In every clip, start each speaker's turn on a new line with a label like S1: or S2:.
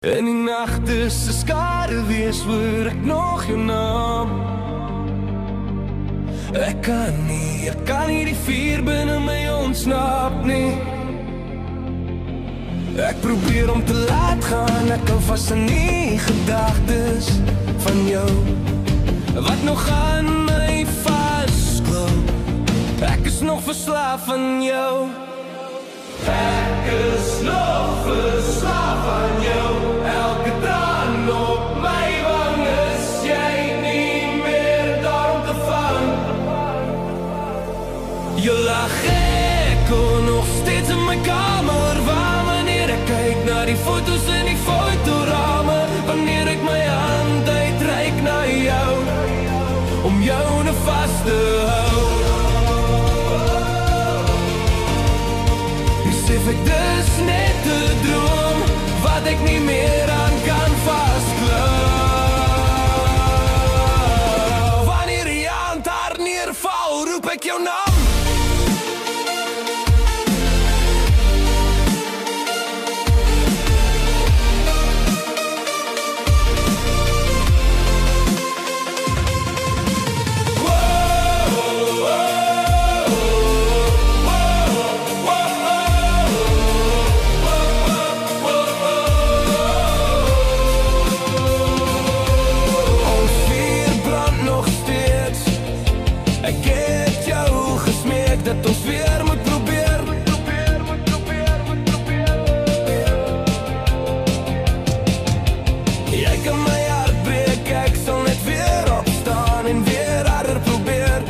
S1: In die nacht is 'n skare wees, hoor ek nog jou naam. Ek kan nie die vuur binne my ontsnap nie. Ek probeer om te laat gaan, ek kan vas in die gedagtes van jou, wat nog aan my vasklou. Ek is nog verslaaf aan jou. Ek is nog verslaaf aan jou. Elke traan op my wang, is jy nie meer daar om te vang. Je lag ekko nog steeds in my kamer, waar wanneer ek kyk na die foto's in die fotorame, wanneer ek my hand uitreik na jou, om jou nou vast te hou. Ek dis net 'n droom, wat ek nie meer aan kan vasklou. Wanneer jy aan daar neerval, roep ek jou naam. Dat ons weer moet probeer. Jy kan my hart breek, ek sal net weer opstaan en weer harder probeer.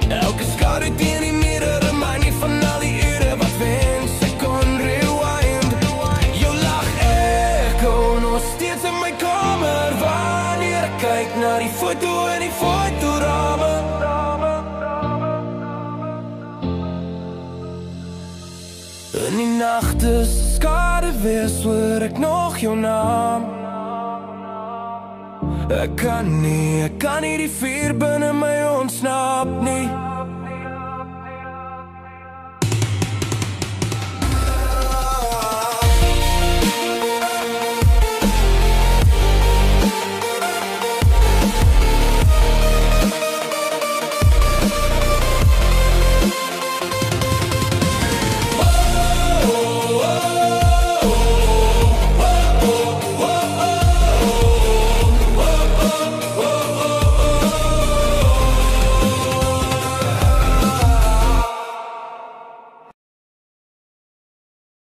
S1: Elke skade teen die mirror remind my van al die ure wat wens ek kon rewind. Jou lag ekko nog steeds in my kamer, wanneer ek kyk na die foto en die fotorame. In die nacht is skade wees, hoor ek nog jou naam. Ek kan nie die vuur binne my ontsnap nie.